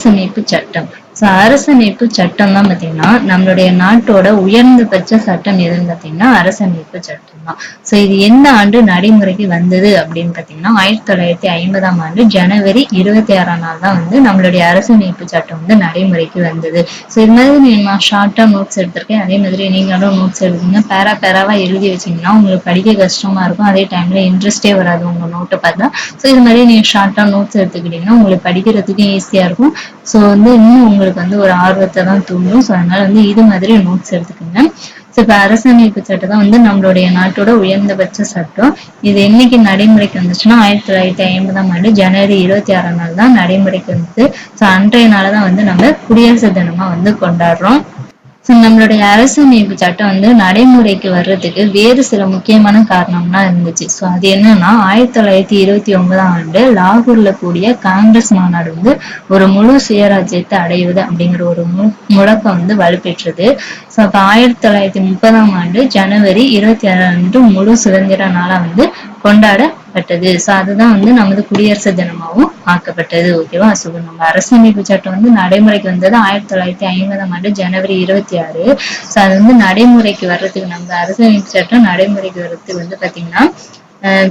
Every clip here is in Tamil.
அரசமைப்பு சட்டம். அரசமைப்பு சட்டம் தான் பாத்தீங்கன்னா நம்மளுடைய நாட்டோட உயர்ந்தபட்ச சட்டம் எதுன்னு பாத்தீங்கன்னா அரசமைப்பு சட்டம் தான். இது எந்த ஆண்டு நடைமுறைக்கு வந்தது அப்படின்னு பாத்தீங்கன்னா 1950ஆம் ஆண்டு ஜனவரி 26ஆம் நாள் தான் நம்மளுடைய அரசமைப்பு சட்டம் நடைமுறைக்கு வந்தது. இது மாதிரி நான் ஷார்ட்டா நோட்ஸ் எடுத்திருக்கேன். அதே மாதிரி நீங்களும் நோட்ஸ் எழுதுங்க. பேராவா எழுதி வச்சீங்கன்னா உங்களுக்கு படிக்க கஷ்டமா இருக்கும். அதே டைம்ல இன்ட்ரெஸ்டே வராது உங்க நோட்டை பார்த்தா. இது மாதிரி நீங்க ஷார்ட்டா நோட்ஸ் எடுத்துக்கிட்டீங்கன்னா உங்களுக்கு படிக்கிறதுக்கு ஈஸியா இருக்கும். இன்னும் உங்களுக்கு ஒரு ஆர்வத்தை தான் தூண்டும். அதனால இது மாதிரி நோட்ஸ் எடுத்துக்கோங்க. இப்ப அரசமைப்பு சட்டம் தான் நம்மளுடைய நாட்டோட உயர்ந்தபட்ச சட்டம். இது என்னைக்கு நடைமுறைக்கு வந்துச்சுன்னா 1950ஆம் ஆண்டு ஜனவரி 26ஆம் நாள் தான் நடைமுறைக்கு வந்தது. அன்றைய நாளதான் நம்ம குடியரசு தினமா கொண்டாடுறோம். நம்மளுடைய அரசமைப்பு சட்டம் நடைமுறைக்கு வர்றதுக்கு வேறு சில முக்கியமான காரணம்லாம் இருந்துச்சு. அது என்னன்னா 1929ஆம் ஆண்டு லாகூர்ல கூடிய காங்கிரஸ் மாநாடு ஒரு முழு சுயராஜ்யத்தை அடைவது அப்படிங்கிற ஒரு முழக்கம் வலுப்பெற்றது. அப்ப 1930ஆம் ஆண்டு ஜனவரி 26 அன்று முழு சுதந்திர நாளா கொண்டாடப்பட்டது. அதுதான் நமது குடியரசு தினமாவும் ஆக்கப்பட்டது. ஓகேவா? நம்ம அரசமைப்பு சட்டம் நடைமுறைக்கு வந்தது 1950ஆம் ஆண்டு ஜனவரி 26. அது நடைமுறைக்கு வர்றதுக்கு நம்ம அரசமைப்பு சட்டம் நடைமுறைக்கு வர்றதுக்கு பாத்தீங்கன்னா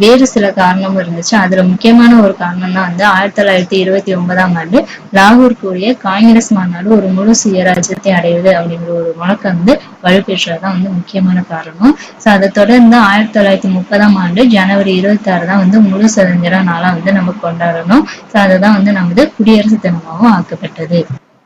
வேறு சில காரணமும் இருந்துச்சு. அதுல முக்கியமான ஒரு காரணம் தான் 1929ஆம் ஆண்டு லாகூர் கூடிய காங்கிரஸ் மாநாடு ஒரு முழு சுயராஜ்யத்தை அடைவது அப்படிங்கிற ஒரு முழக்கம் வலுப்பெற்றதுதான் முக்கியமான காரணம். அதை தொடர்ந்து 1930ஆம் ஆண்டு ஜனவரி 26 தான் முழு சுதந்திர நாளா நம்ம கொண்டாடணும். அதுதான் நமது குடியரசு தினமாகவும் ஆக்கப்பட்டது.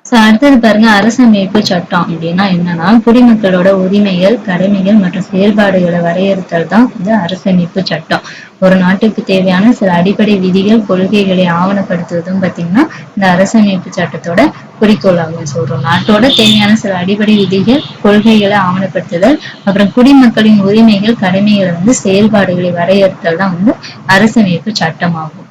அடுத்தது பாருங்க, அரசமைப்பு சட்டம் அப்படின்னா என்னன்னா குடிமக்களோட உரிமைகள், கடமைகள் மற்றும் செயல்பாடுகளை வரையறுத்தல் தான் அரசமைப்பு சட்டம். ஒரு நாட்டுக்கு தேவையான சில அடிப்படை விதிகள், கொள்கைகளை ஆவணப்படுத்துவதும் பாத்தீங்கன்னா இந்த அரசமைப்பு சட்டத்தோட குறிக்கோள் ஆகும். சொல்றோம் நாட்டோட தேவையான சில அடிப்படை விதிகள், கொள்கைகளை ஆவணப்படுத்துதல், அப்புறம் குடிமக்களின் உரிமைகள், கடமைகளை செயல்பாடுகளை வரையறுத்தல் தான் அரசமைப்பு சட்டம் ஆகும்.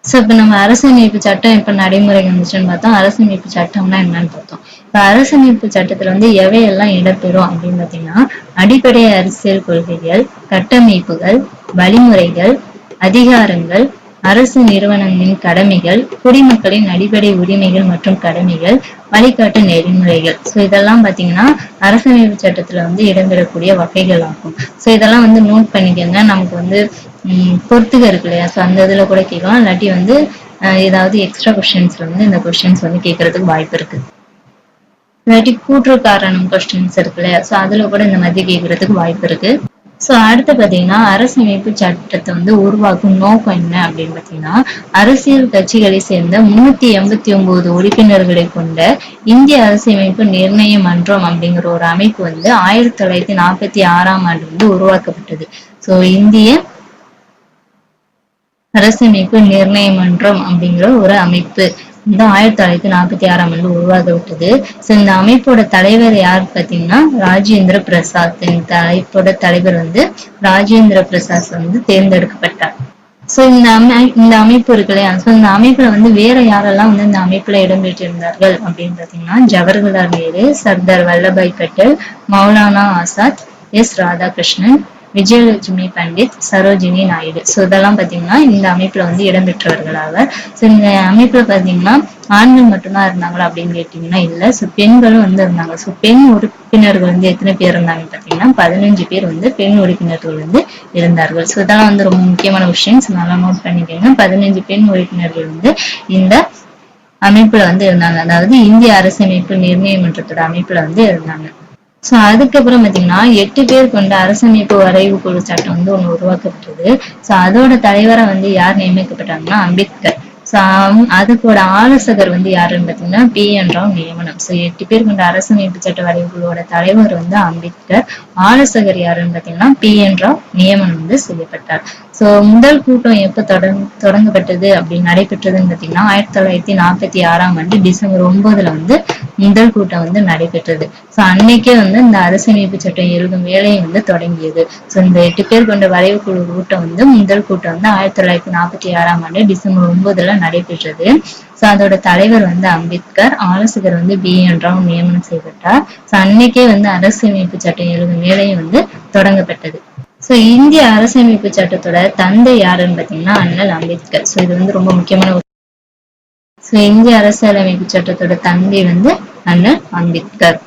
இப்ப நம்ம அரசமைப்பு சட்டம் இப்ப நடைமுறைக்கு வந்துச்சுன்னு பார்த்தோம். அரசமைப்பு சட்டம்னா என்னன்னு பார்த்தோம். இப்ப அரசமைப்பு சட்டத்துல எவையெல்லாம் இடம்பெறும் அப்படின்னு பாத்தீங்கன்னா அடிப்படை அரசியல் கொள்கைகள், கட்டமைப்புகள், வழிமுறைகள், அதிகாரங்கள், அரசு நிறுவனங்களின் கடமைகள், குடிமக்களின் அடிப்படை உரிமைகள் மற்றும் கடமைகள், வழிகாட்டு நெறிமுறைகள். இதெல்லாம் பாத்தீங்கன்னா அரசமைப்பு சட்டத்துல இடம்பெறக்கூடிய வகைகள் ஆகும். இதெல்லாம் நோட் பண்ணிக்கங்க. நமக்கு பொறுத்துக இருக்கு இல்லையா? அந்த இதுல கூட கேட்கலாம். இல்லாட்டி ஏதாவது எக்ஸ்ட்ரா கொஸ்டின்ஸ்ல இந்த கொஸ்டின்ஸ் கேட்கறதுக்கு வாய்ப்பு இருக்கு. இல்லாட்டி கூற்று காரணம் கொஸ்டின்ஸ் இருக்கு இல்லையா? அதுல கூட இந்த மாதிரி கேட்கறதுக்கு வாய்ப்பு இருக்கு. அடுத்து பாத்தீங்கன்னா அரசமைப்பு சட்டத்தை உருவாக்கும் நோக்கம் என்ன அப்படின்னு பாத்தீங்கன்னா அரசியல் கட்சிகளை சேர்ந்த 389 உறுப்பினர்களை கொண்ட இந்திய அரசியமைப்பு நிர்ணய மன்றம் அப்படிங்கிற ஒரு அமைப்பு 1946ஆம் ஆண்டு உருவாக்கப்பட்டது. இந்திய அரசமைப்பு நிர்ணய மன்றம் அப்படிங்கிற ஒரு அமைப்பு 1946ஆம் ஆண்டு உருவாக்கப்பட்டது. இந்த அமைப்போட தலைவர் யார் பாத்தீங்கன்னா ராஜேந்திர பிரசாத். இந்த அமைப்போட தலைவர் ராஜேந்திர பிரசாத் தேர்ந்தெடுக்கப்பட்டார். இந்த அமைப்பு இருக்கு இல்லையா? இந்த அமைப்புல வேற யாரெல்லாம் இந்த அமைப்புல இடம்பெற்றிருந்தார்கள் அப்படின்னு பாத்தீங்கன்னா ஜவஹர்லால் நேரு, சர்தார் வல்லபாய் பட்டேல், மௌலானா ஆசாத், எஸ் ராதாகிருஷ்ணன், விஜயலட்சுமி பண்டிட், சரோஜினி நாயுடு. இதெல்லாம் பாத்தீங்கன்னா இந்த அமைப்புல இடம்பெற்றவர்களாக. இந்த அமைப்புல பாத்தீங்கன்னா ஆண்கள் மட்டும்தான் இருந்தாங்களா அப்படின்னு கேட்டீங்கன்னா இல்ல. பெண்களும் இருந்தாங்க. பெண் உறுப்பினர்கள் எத்தனை பேர் இருந்தாங்க பாத்தீங்கன்னா 15 பேர் பெண் உறுப்பினர்கள் இருந்தார்கள். இதெல்லாம் ரொம்ப முக்கியமான விஷயம். நல்லா நோட் பண்ணிக்கோங்க. 15 பெண் உறுப்பினர்கள் இந்த அமைப்புல இருந்தாங்க. அதாவது இந்திய அரசமைப்பு நிர்ணய மன்றத்தோட அமைப்புல இருந்தாங்க. அதுக்கப்புறம் பாத்தீங்கன்னா 8 பேர் கொண்ட அரசமைப்பு வரைவு குழு சட்டம் ஒண்ணு உருவாக்கப்பட்டது. அதோட தலைவரா யார் நியமிக்கப்பட்டாங்கன்னா அம்பேத்கர். அதுக்கோட ஆலோசகர் யாருன்னு பாத்தீங்கன்னா PN ராவ் நியமனம். 8 பேர் கொண்ட அரசமைப்பு சட்ட வரைவு குழுவோட தலைவர் அம்பேத்கர். ஆலோசகர் யாருன்னு பாத்தீங்கன்னா PN ராவ் நியமனம் செய்யப்பட்டார். முதல் கூட்டம் எப்ப தொடங்கப்பட்டது அப்படின்னு நடைபெற்றதுன்னு பாத்தீங்கன்னா 1946ஆம் ஆண்டு டிசம்பர் 9ல முதல் கூட்டம் நடைபெற்றது. அன்னைக்கே இந்த அரசமைப்பு சட்டம் எழுதும் வேலையை தொடங்கியது. இந்த 8 பேர் கொண்ட வரைவு குழு கூட்டம் முதல் கூட்டம் 1946ஆம் ஆண்டு டிசம்பர் 9ல நடைபெற்றது. அதோட தலைவர் அம்பேத்கர், ஆலோசகர் PN ராவ் நியமனம் செய்யப்பட்டார். அன்னைக்கே அரசமைப்பு சட்டம் எழுதும் வேலையை தொடங்கப்பட்டது. இந்திய அரசமைப்பு சட்டத்தோட தந்தை யாருன்னு பாத்தீங்கன்னா அண்ணல் அம்பேத்கர். இது ரொம்ப முக்கியமான சோ இந்திய அரசியலமைப்பு சட்டத்தோட தந்தை வந்து அண்ணல் அம்பேத்கர்.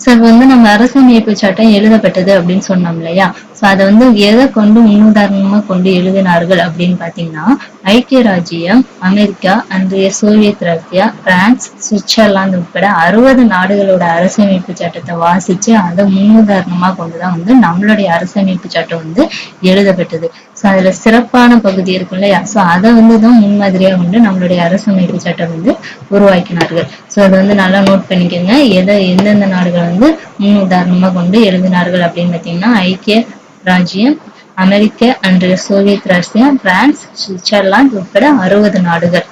சோ இப்ப வந்து நம்ம அரசியலமைப்பு சட்டம் எழுதப்பட்டது அப்படின்னு சொன்னோம் இல்லையா? சோ அதை வந்து எதை கொண்டு முன்னுதாரணமா கொண்டு எழுதினார்கள் அப்படின்னு பாத்தீங்கன்னா, ஐக்கிய ராஜ்ஜியம், அமெரிக்கா, அன்றைய சோவியத் ரஷ்யா, பிரான்ஸ், சுவிட்சர்லாந்து உட்பட 60 நாடுகளோட அரசியலமைப்பு சட்டத்தை வாசிச்சு அதை முன்னுதாரணமா கொண்டுதான் வந்து நம்மளுடைய அரசியலமைப்பு சட்டம் வந்து எழுதப்பட்டது. சோ அதுல சிறப்பான பகுதி இருக்கும் இல்லையா? சோ அதை வந்துதான் முன்மாதிரியா கொண்டு நம்மளுடைய அரசியலமைப்பு சட்டம் வந்து உருவாக்கினார்கள். சோ அதை வந்து நல்லா நோட் பண்ணிக்கோங்க. எந்தெந்த நாடுகள் வந்து முன் உதாரணமா கொண்டு எழுதினார்கள் அப்படின்னு பாத்தீங்கன்னா, ஐக்கிய ராஜ்ஜியம், அமெரிக்க, அன்றைய சோவியத் ரஷ்யா, பிரான்ஸ், சுவிட்சர்லாந்து உட்பட 60 நாடுகள்.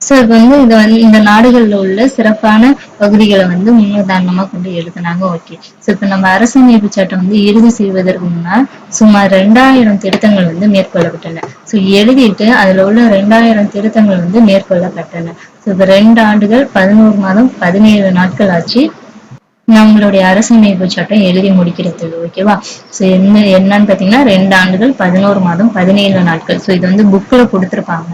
சோ இப்ப வந்து இந்த நாடுகள்ல உள்ள சிறப்பான பகுதிகளை வந்து முன்னுதாரணமா கொண்டு எழுதினாங்க. ஓகே. சோ இப்ப நம்ம அரசியலமைப்பு சட்டம் வந்து இறுதி செய்வதற்கு முன்னால் சுமார் 2000 திருத்தங்கள் வந்து மேற்கொள்ளப்பட்டன. சோ எழுதிட்டு அதுல உள்ள 2000 திருத்தங்கள் வந்து மேற்கொள்ளப்பட்டன. சோ இப்ப 2 ஆண்டுகள் 11 மாதம் 17 நாட்கள் ஆச்சு நம்மளுடைய அரசியலமைப்பு சட்டம் எழுதி முடிக்கிறதுக்கு. ஓகேவா? சோ என்னன்னு பாத்தீங்கன்னா 2 ஆண்டுகள் 11 மாதம் 17 நாட்கள். சோ இது வந்து புக்ல கொடுத்திருப்பாங்க.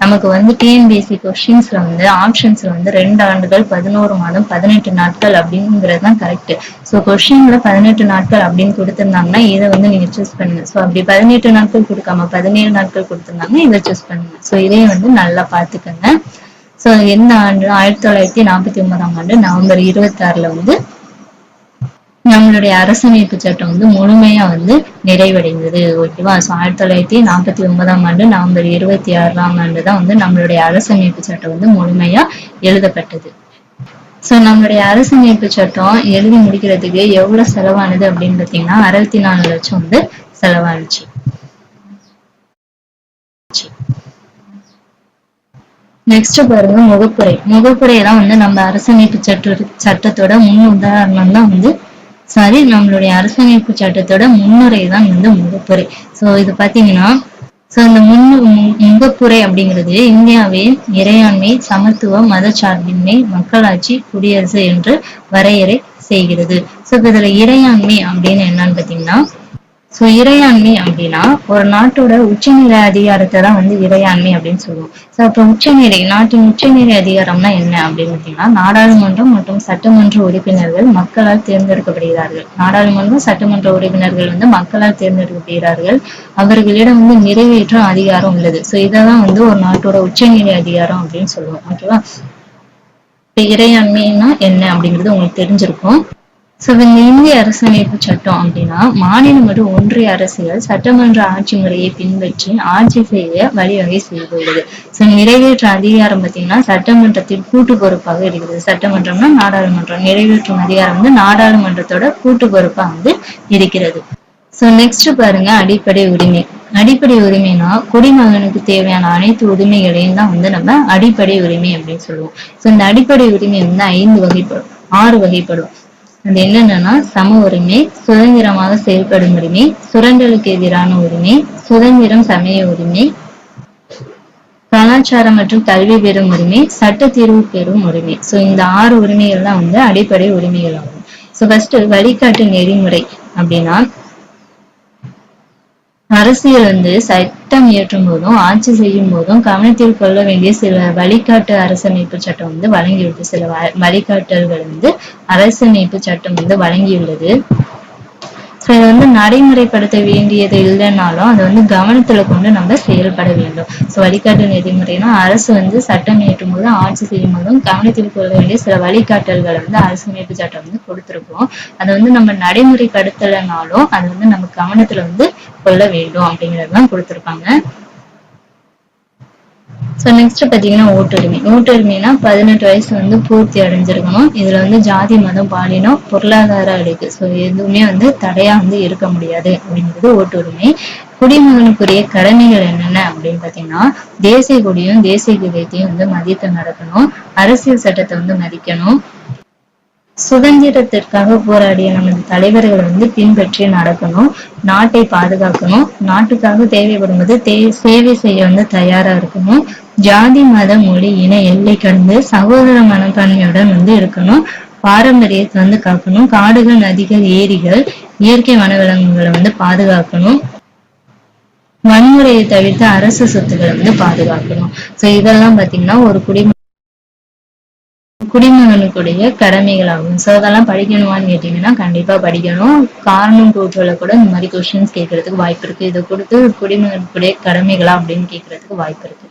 நமக்கு வந்து டிஎன்பிஎஸ்சி கொஸ்டின்ஸ்ல வந்து ஆப்ஷன்ஸ்ல வந்து 2 ஆண்டுகள் 11 மாதம் 18 நாட்கள் அப்படிங்கறதுதான் கரெக்ட். சோ கொஸ்டின்ல 18 நாட்கள் அப்படின்னு கொடுத்திருந்தாங்கன்னா இதை வந்து நீங்க சூஸ் பண்ணுங்க. சோ அப்படி 18 நாட்கள் கொடுக்காம 17 நாட்கள் கொடுத்திருந்தாங்கன்னா இதை சூஸ் பண்ணுங்க. சோ இதையும் வந்து நல்லா பாத்துக்கோங்க. சோ எந்த ஆண்டு 1949ஆம் ஆண்டு நவம்பர் 26ல வந்து நம்மளுடைய அரசியலமைப்பு சட்டம் வந்து முழுமையா வந்து நிறைவடைந்தது. ஓகேவா? சோ 1949ஆம் ஆண்டு நவம்பர் 26ஆம் ஆண்டு தான் வந்து நம்மளுடைய அரசியலமைப்பு சட்டம் வந்து முழுமையா எழுதப்பட்டது. சோ நம்மளுடைய அரசியலமைப்பு சட்டம் எழுதி முடிக்கிறதுக்கு எவ்வளவு செலவானது அப்படின்னு பாத்தீங்கன்னா 64 லட்சம் வந்து செலவானுச்சு. நெக்ஸ்ட் பாருங்க முகப்புரை. முகப்புரையெல்லாம் வந்து நம்ம அரசியலமைப்பு சட்டத்தோட முன் உதாரணம் தான் வந்து நம்மளுடைய அரசியலமைப்பு சட்டத்தோட முன்னுரை தான் வந்து முகப்புரை. சோ இது பாத்தீங்கன்னா இந்த முகப்புரை அப்படிங்கிறது இந்தியாவின் இறையாண்மை, சமத்துவம், மதச்சார்பின்மை, மக்களாட்சி, குடியரசு என்று வரையறை செய்கிறது. சோ இதுல இறையாண்மை அப்படின்னு என்னன்னு பாத்தீங்கன்னா, இறையாண்மை அப்படின்னா ஒரு நாட்டோட உச்சநிலை அதிகாரத்தை தான் வந்து இறையாண்மை அப்படின்னு சொல்லுவோம். அப்ப நாட்டின் உச்சநிலை அதிகாரம்னா என்ன அப்படின்னு பாத்தீங்கன்னா, நாடாளுமன்றம் மற்றும் சட்டமன்ற உறுப்பினர்கள் மக்களால் தேர்ந்தெடுக்கப்படுகிறார்கள். நாடாளுமன்றம், சட்டமன்ற உறுப்பினர்கள் வந்து மக்களால் தேர்ந்தெடுக்கப்படுகிறார்கள். அவர்களிடம் வந்து நிறைவேற்றும் அதிகாரம் உள்ளது. இதான் வந்து ஒரு நாட்டோட உச்சநிலை அதிகாரம் அப்படின்னு சொல்லுவோம். ஓகேவா? இப்ப இறையாண்மைன்னா என்ன அப்படிங்கிறது உங்களுக்கு தெரிஞ்சிருக்கும். இந்த இந்திய அரசியலமைப்பு சட்டம் அப்படின்னா மாநில மற்றும் ஒன்றிய அரசுகள் சட்டமன்ற ஆட்சி முறையை பின்பற்றி ஆட்சி செய்ய வழிவகை செய்துள்ளது. நிறைவேற்ற அதிகாரம் பார்த்தீங்கன்னா சட்டமன்றத்தின் கூட்டு பொறுப்பாக இருக்கிறது. சட்டமன்றம்னா நாடாளுமன்றம், நிறைவேற்றும் அதிகாரம் வந்து நாடாளுமன்றத்தோட கூட்டு பொறுப்பா வந்து இருக்கிறது. நெக்ஸ்ட் பாருங்க அடிப்படை உரிமை. அடிப்படை உரிமைனா குடிமகனுக்கு தேவையான அனைத்து உரிமைகளையும் தான் வந்து நம்ம அடிப்படை உரிமை அப்படின்னு சொல்லுவோம். இந்த அடிப்படை உரிமை வந்து 6 வகைப்படும். அது என்னன்னா சம உரிமை, சுதந்திரமாக செயல்படும் உரிமை, சுரண்டலுக்கு எதிரான உரிமை, சுதந்திரம், சமய உரிமை, கலாச்சாரம் மற்றும் கல்வி பெறும் உரிமை, சட்ட தீர்வு பெறும் உரிமை. இந்த 6 உரிமைகள் தான் வந்து அடிப்படை உரிமைகள் ஆகும். ஃபர்ஸ்ட் வழிகாட்டு நெறிமுறை அப்படின்னா அரசியல் வந்து சட்டம் இயற்றும் போதும் ஆட்சி செய்யும் போதும் கவனத்தில் கொள்ள வேண்டிய சில வழிகாட்டு அரசியலமைப்பு சட்டம் வந்து வழங்கியுள்ளது. சில வழிகாட்டல்கள் வந்து அரசியலமைப்பு சட்டம் வந்து வழங்கியுள்ளது. இதை வந்து நடைமுறைப்படுத்த வேண்டியது இல்லைன்னாலும் அதை வந்து கவனத்துல கொண்டு நம்ம செயல்பட வேண்டும். வழிகாட்டு நெறிமுறைனா அரசு வந்து சட்டம் இயற்றும் போதும் ஆட்சி செய்யும் போதும் கவனத்தில் கொள்ள வேண்டிய சில வழிகாட்டல்களை வந்து அரசியலமைப்பு சட்டம் வந்து கொடுத்திருக்கோம். அதை வந்து நம்ம நடைமுறைப்படுத்தலைனாலும் அதை வந்து நம்ம கவனத்துல வந்து கொள்ள வேண்டும் அப்படிங்கறதுதான் கொடுத்திருப்பாங்க. நெக்ஸ்ட் பாத்தீங்கன்னா ஓட்டுரிமை. ஓட்டுரிமைனா 18 வயசு வந்து பூர்த்தி அடைஞ்சிருக்கணும். இதுல வந்து ஜாதி, மதம், பாலினம், பொருளாதார அடுக்கு எதுவுமே வந்து தடையா வந்து இருக்க முடியாது அப்படிங்கிறது ஓட்டுரிமை. குடிமகனுக்குரிய கடமைகள் என்னென்ன அப்படின்னு பாத்தீங்கன்னா தேசிய கொடியும் தேசிய கீதத்தையும் வந்து மதித்து நடக்கணும். அரசியல் சட்டத்தை வந்து மதிக்கணும். சுதந்திரத்திற்காக போராடிய நமது தலைவர்களை வந்து பின்பற்றி நடக்கணும். நாட்டை பாதுகாக்கணும். நாட்டுக்காக தேவைப்படும் போது சேவை செய்ய வந்து தயாரா இருக்கணும். ஜாதி, மத, மொழி, இன எல்லை கடந்து சகோதர மனப்பான்மையுடன் வந்து இருக்கணும். பாரம்பரியத்தை வந்து காக்கணும். காடுகள், நதிகள், ஏரிகள், இயற்கை வனவிலங்குகளை வந்து பாதுகாக்கணும். வன்முறையை தவிர்த்து அரசு சொத்துக்களை வந்து பாதுகாக்கணும். சோ இதெல்லாம் பாத்தீங்கன்னா ஒரு குடிமகனுக்குடைய கடமைகளாகும். சோ அதெல்லாம் படிக்கணுமான்னு கேட்டீங்கன்னா கண்டிப்பா படிக்கணும். காரணம் கூற்றுல கூட இந்த மாதிரி கொஸ்டின்ஸ் கேட்கறதுக்கு வாய்ப்பு இருக்கு. இதை கொடுத்து குடிமகனுக்குடைய கடமைகளா அப்படின்னு கேட்கறதுக்கு வாய்ப்பு இருக்கு.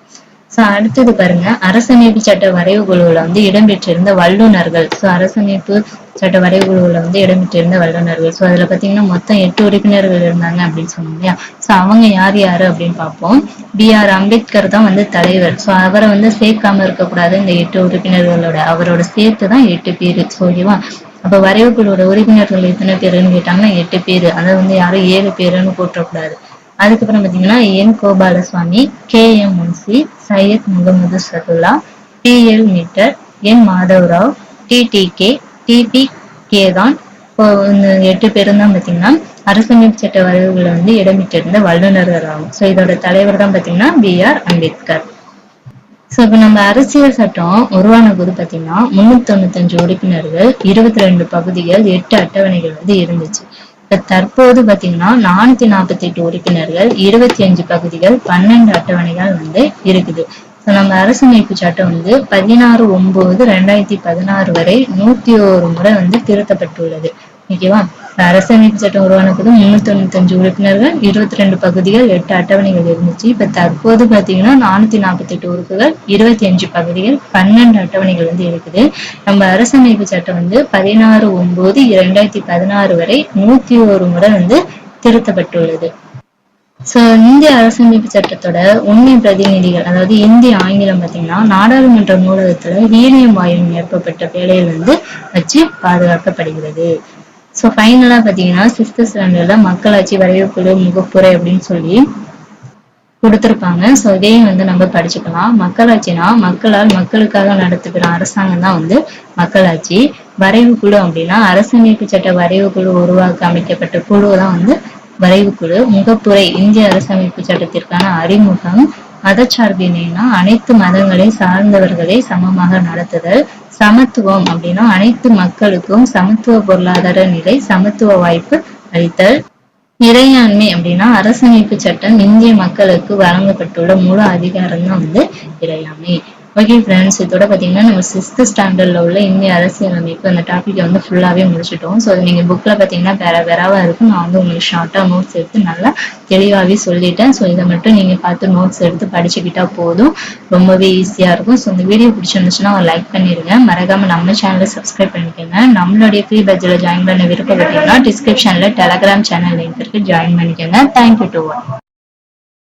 சோ அடுத்தது பாருங்க, அரசமைப்பு சட்ட வரைவு குழுவுல வந்து இடம்பெற்றிருந்த வல்லுநர்கள். சோ அரசமைப்பு சட்ட வரைவு குழுவுல வந்து இடம்பெற்றிருந்த வல்லுநர்கள். சோ அதுல பாத்தீங்கன்னா மொத்தம் 8 உறுப்பினர்கள் இருந்தாங்க அப்படின்னு சொன்னோம் இல்லையா. சோ அவங்க யார் யாரு அப்படின்னு பார்ப்போம். B.R. அம்பேத்கர் தான் வந்து தலைவர். சோ அவரை வந்து சேர்க்காம இருக்கக்கூடாது இந்த 8 உறுப்பினர்களோட, அவரோட சேர்த்துதான் 8 பேரு. ஓகேவா. அப்ப வரைவு குழுவோட உறுப்பினர்கள் எத்தனை பேருன்னு கேட்டாங்கன்னா 8 பேரு. அதை வந்து யாரும் 7 பேருன்னு போட்டக்கூடாது. அதுக்கப்புறம் பாத்தீங்கன்னா என் கோபாலசுவாமி, K.M. முன்சி, சையத் முகமது சதுல்லா, P.L. மிட்டர், என் மாதவராவ், T.T.K., T.P. கேதான். இப்போ இந்த 8 பேரும் தான் பாத்தீங்கன்னா அரசமைப்பு சட்ட வரைவுகளை வந்து இடம்பெற்றிருந்த வல்லுநர்கள் ஆகும். சோ இதோட தலைவர் தான் பாத்தீங்கன்னா B.R. அம்பேத்கர். சோ இப்ப நம்ம அரசியல் சட்டம் உருவான போது பாத்தீங்கன்னா 395 உறுப்பினர்கள், 22 பகுதிகள், 8 அட்டவணைகள் வந்து இருந்துச்சு. இப்ப தற்போது பாத்தீங்கன்னா 448 உறுப்பினர்கள், 25 பகுதிகள், 12 அட்டவணைகள் வந்து இருக்குது. நம்ம அரசமைப்பு சட்டம் வந்து 16/9/2016 வரை 101 முறை வந்து திருத்தப்பட்டுள்ளது. ஓகேவா. அரசமைப்பு சட்டம் உருவான போது 395 உறுப்பினர்கள், 22 பகுதிகள், 8 அட்டவணைகள் இருந்துச்சு. இப்ப தற்போது பாத்தீங்கன்னா 448 உறுப்புகள், 25 பகுதிகள், 12 அட்டவணைகள் வந்து இருக்குது. நம்ம அரசமைப்பு சட்டம் வந்து 16/9/2016 வரை 101 முறை வந்து திருத்தப்பட்டுள்ளது. சோ இந்திய அரசமைப்பு சட்டத்தோட உண்மை பிரதிநிதிகள், அதாவது இந்திய ஆங்கிலம் பாத்தீங்கன்னா நாடாளுமன்ற நூலகத்துல ஹீலியம் வாயு நிரப்பப்பட்ட வேலையில் வந்து வச்சு பாதுகாக்கப்படுகிறது. சோ ஃபைனலா பாத்தீங்கன்னா 6th ஸ்டாண்டர்ட்ல மக்களாட்சி வரைவு குழு முகப்புரை அப்படின்னு சொல்லி கொடுத்திருப்பாங்க. சோ இதையும் வந்து நம்ம படிச்சுக்கலாம். மக்களாட்சினா மக்களால் மக்களுக்காக நடத்துகிற அரசாங்கம் தான் வந்து மக்களாட்சி. வரைவு குழு அப்படின்னா அரசமைப்பு சட்ட வரைவு குழு உருவாக்க அமைக்கப்பட்ட குழு தான் வந்து வரைவு குழு. முகப்புரை இந்திய அரசமைப்பு சட்டத்திற்கான அறிமுகம். மதச்சார்பின்மைனா அனைத்து மதங்களை சார்ந்தவர்களை சமமாக நடத்துதல். சமத்துவம் அப்படின்னா அனைத்து மக்களுக்கும் சமத்துவ பொருளாதார நிலை, சமத்துவ வாய்ப்பு அளித்தல். இறையாண்மை அப்படின்னா அரசமைப்பு சட்டம் இந்திய மக்களுக்கு வழங்கப்பட்டுள்ள முழு அதிகாரம் தான் வந்து இறையாண்மை. ஓகே ஃப்ரெண்ட்ஸ், இதோட பாத்தீங்கன்னா நம்ம 6th ஸ்டாண்டர்ட்ல உள்ள இந்திய அரசியலமைப்பு அந்த டாபிக்கை வந்து ஃபுல்லாவே முடிச்சிட்டோம். ஸோ நீங்க புக்ல பாத்தீங்கன்னா பேராவா இருக்கும். நான் வந்து உங்களுக்கு ஷார்ட்டா நோட்ஸ் எடுத்து நல்லா தெளிவாவே சொல்லிட்டேன். ஸோ இதை மட்டும் நீங்க பார்த்து நோட்ஸ் எடுத்து படிச்சுக்கிட்டா போதும், ரொம்பவே ஈஸியா இருக்கும். ஸோ இந்த வீடியோ பிடிச்சிருந்துச்சுன்னா ஒரு லைக் பண்ணிருங்க. மறக்காம நம்ம சேனலை சப்ஸ்கிரைப் பண்ணிக்கோங்க. நம்மளுடைய ஃப்ரீ பேட்ச்ல ஜாயின் பண்ண விருப்பப்பட்டீங்கன்னா டிஸ்கிரிப்ஷன்ல டெலகிராம் சேனல் லிங்க் இருக்கு, ஜாயின் பண்ணிக்கோங்க. Thank you to all.